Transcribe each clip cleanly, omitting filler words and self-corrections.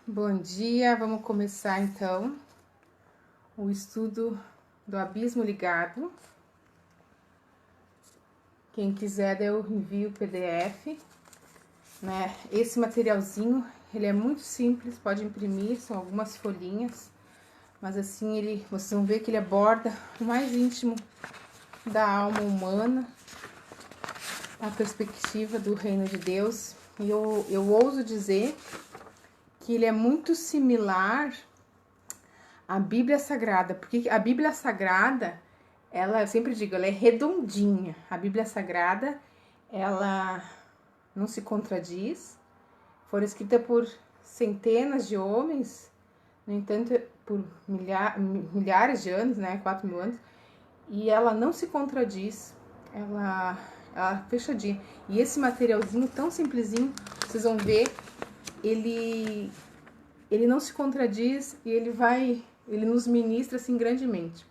Bom dia, vamos começar então o estudo do Abismo Ligado. Quem quiser eu envio o PDF, né? Esse materialzinho, ele é muito simples, pode imprimir, são algumas folhinhas, mas assim vocês vão ver que ele aborda o mais íntimo da alma humana, a perspectiva do reino de Deus. E eu ouso dizer que ele é muito similar à Bíblia Sagrada, porque a Bíblia Sagrada, eu sempre digo, ela é redondinha. A Bíblia Sagrada, ela não se contradiz, foi escrita por centenas de homens, no entanto, por milhares de anos, né, 4.000 anos, e ela não se contradiz, ela fechadinha. E esse materialzinho tão simplesinho, vocês vão ver, ele não se contradiz e ele nos ministra assim grandemente.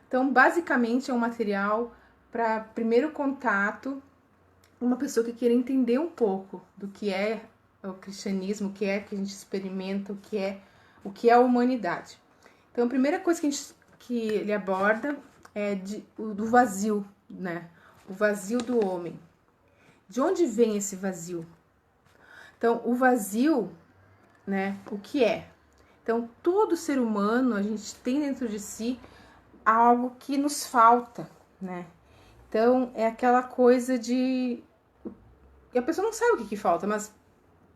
Então, basicamente, é um material para primeiro contato, uma pessoa que queira entender um pouco do que é o cristianismo, o que é que a gente experimenta, o que é a humanidade. Então, a primeira coisa que ele aborda é do vazio, né? O vazio do homem. De onde vem esse vazio? Então, o vazio, né? O que é? Então, todo ser humano, a gente tem dentro de si algo que nos falta, né? Então, é aquela coisa de... E a pessoa não sabe o que falta, mas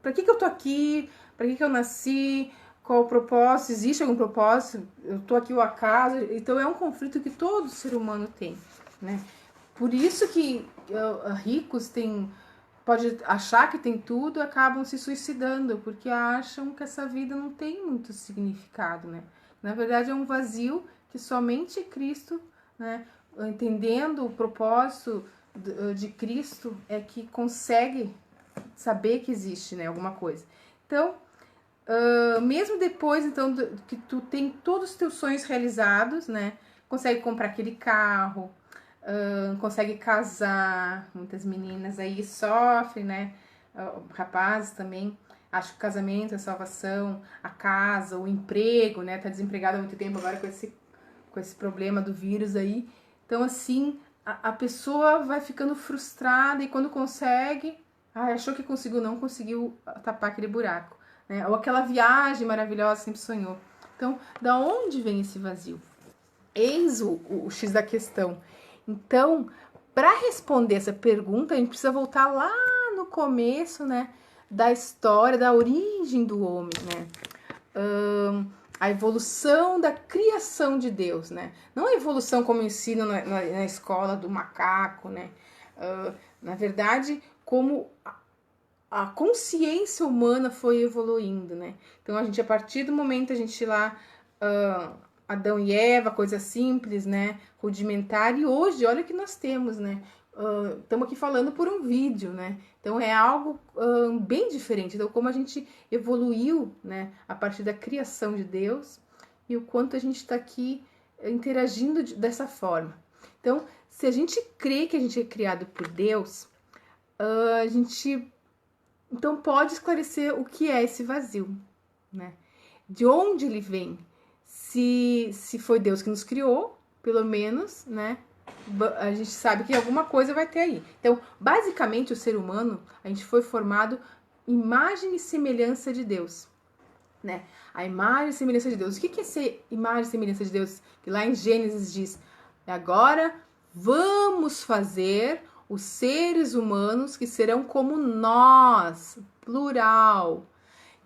para que eu tô aqui? Para que eu nasci? Qual o propósito? Existe algum propósito? Eu tô aqui ao acaso? Então, é um conflito que todo ser humano tem, né? Por isso que ricos pode achar que tem tudo, acabam se suicidando, porque acham que essa vida não tem muito significado, né? Na verdade, é um vazio que somente Cristo, né, entendendo o propósito de Cristo, é que consegue saber que existe, né, alguma coisa. Então, mesmo depois então que tu tem todos os teus sonhos realizados, né, consegue comprar aquele carro, consegue casar, muitas meninas aí sofrem, né, rapazes também. Acho que o casamento, a salvação, a casa, o emprego, né? Tá desempregado há muito tempo agora com esse problema do vírus aí. Então, assim, a pessoa vai ficando frustrada e quando consegue, achou que conseguiu, não conseguiu tapar aquele buraco, né? Ou aquela viagem maravilhosa, sempre sonhou. Então, da onde vem esse vazio? Eis o X da questão. Então, para responder essa pergunta, a gente precisa voltar lá no começo, né, da história, da origem do homem, né? A evolução da criação de Deus, né? Não a evolução como ensino na escola do macaco, né? Na verdade, como a consciência humana foi evoluindo, né? Então, a partir do momento, a gente lá... Adão e Eva, coisa simples, né? Rudimentar. E hoje, olha o que nós temos, né? Estamos aqui falando por um vídeo, né? Então é algo bem diferente. Então, como a gente evoluiu, né? A partir da criação de Deus e o quanto a gente está aqui interagindo dessa forma. Então, se a gente crê que a gente é criado por Deus, a gente então pode esclarecer o que é esse vazio, né? De onde ele vem? Se foi Deus que nos criou, pelo menos, né? A gente sabe que alguma coisa vai ter aí. Então, basicamente, o ser humano, a gente foi formado imagem e semelhança de Deus, né? A imagem e semelhança de Deus. O que é ser imagem e semelhança de Deus? Que lá em Gênesis diz: agora vamos fazer os seres humanos que serão como nós, plural,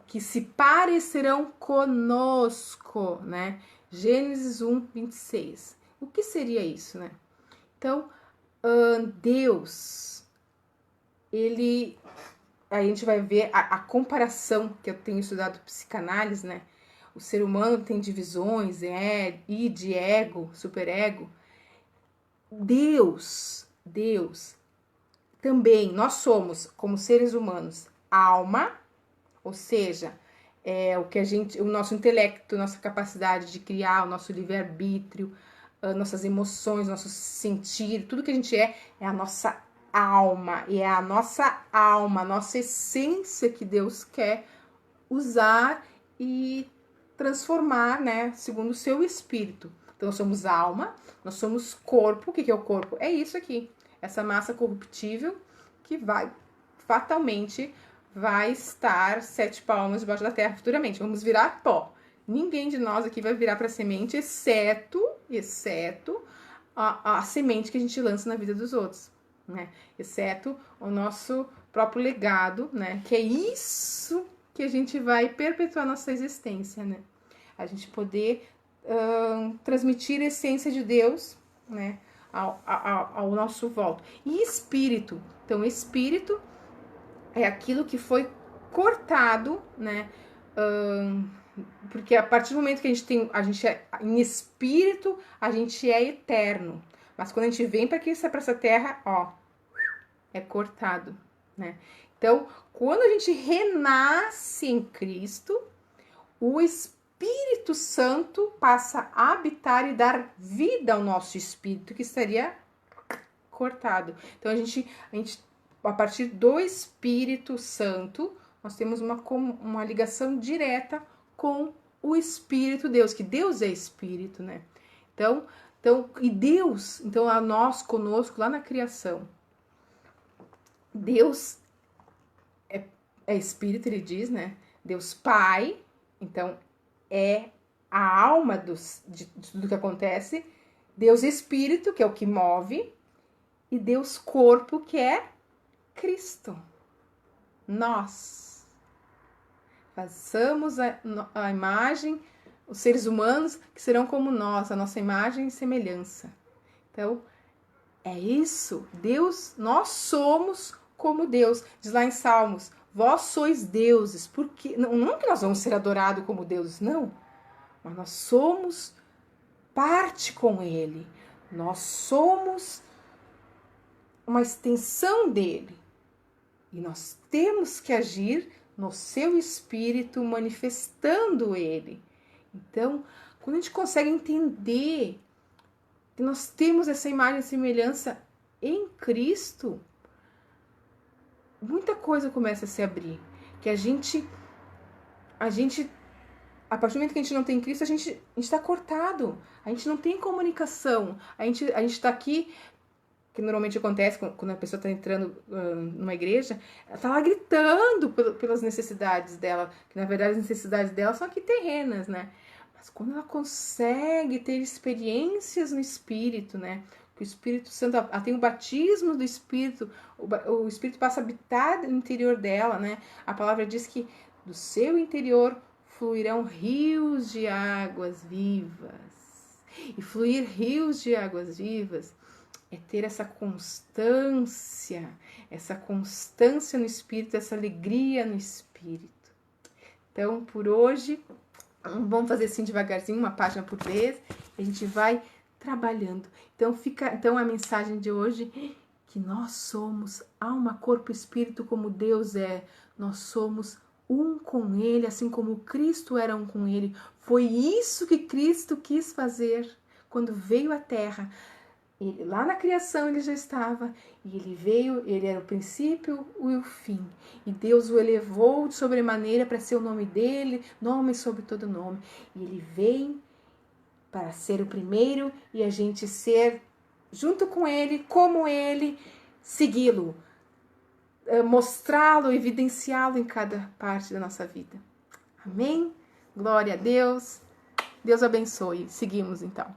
que se parecerão conosco, né? Gênesis 1, 26. O que seria isso, né? Então, Deus, a gente vai ver a comparação que eu tenho estudado psicanálise, né? O ser humano tem divisões, id, ego, superego. Deus, também, nós somos, como seres humanos, alma, ou seja, o nosso intelecto, nossa capacidade de criar, o nosso livre-arbítrio, nossas emoções, nosso sentir, tudo que a gente é a nossa alma. E é a nossa alma, a nossa essência que Deus quer usar e transformar, né, segundo o seu espírito. Então, nós somos alma, nós somos corpo. O que é o corpo? É isso aqui, essa massa corruptível que fatalmente vai estar 7 palmos debaixo da terra futuramente. Vamos virar pó. Ninguém de nós aqui vai virar para semente, exceto a semente que a gente lança na vida dos outros, né? Exceto o nosso próprio legado, né? Que é isso que a gente vai perpetuar nossa existência, né? A gente poder transmitir a essência de Deus, né? Ao nosso volta. E espírito. Então, espírito é aquilo que foi cortado, né? Porque a partir do momento que a gente é em espírito, a gente é eterno. Mas quando a gente vem para essa terra, ó, é cortado, né? Então, quando a gente renasce em Cristo, o Espírito Santo passa a habitar e dar vida ao nosso espírito que estaria cortado. Então, a gente a partir do Espírito Santo, nós temos uma ligação direta com o Espírito Deus, que Deus é Espírito, né? Então, e Deus, então a nós conosco lá na criação, Deus é Espírito, ele diz, né? Deus Pai, então é a alma de tudo que acontece, Deus Espírito, que é o que move, e Deus Corpo, que é Cristo. Nós façamos a imagem, os seres humanos que serão como nós, a nossa imagem e semelhança. Então, é isso. Deus, nós somos como Deus. Diz lá em Salmos, vós sois deuses. Porque, não que nós vamos ser adorados como deuses, não. Mas nós somos parte com Ele. Nós somos uma extensão dele. E nós temos que agir no seu espírito, manifestando ele. Então, quando a gente consegue entender que nós temos essa imagem e semelhança em Cristo, muita coisa começa a se abrir. Que a gente, a partir do momento que a gente não tem Cristo, a gente está cortado. A gente não tem comunicação. A gente está aqui, que normalmente acontece quando a pessoa está entrando numa igreja, ela está lá gritando pelas necessidades dela, que na verdade as necessidades dela são aqui terrenas, né? Mas quando ela consegue ter experiências no Espírito, né? Que o Espírito Santo, ela tem o batismo do Espírito, o Espírito passa a habitar no interior dela, né? A palavra diz que do seu interior fluirão rios de águas vivas. E fluir rios de águas vivas é ter essa constância no Espírito, essa alegria no Espírito. Então, por hoje, vamos fazer assim devagarzinho, uma página por vez, e a gente vai trabalhando. Então a mensagem de hoje, que nós somos alma, corpo e espírito como Deus é. Nós somos um com Ele, assim como Cristo era um com Ele. Foi isso que Cristo quis fazer quando veio à Terra. Ele, lá na criação ele já estava, e ele veio, ele era o princípio e o fim. E Deus o elevou de sobremaneira para ser o nome dele, nome sobre todo nome. E ele vem para ser o primeiro e a gente ser junto com ele, como ele, segui-lo, mostrá-lo, evidenciá-lo em cada parte da nossa vida. Amém? Glória a Deus. Deus abençoe. Seguimos então.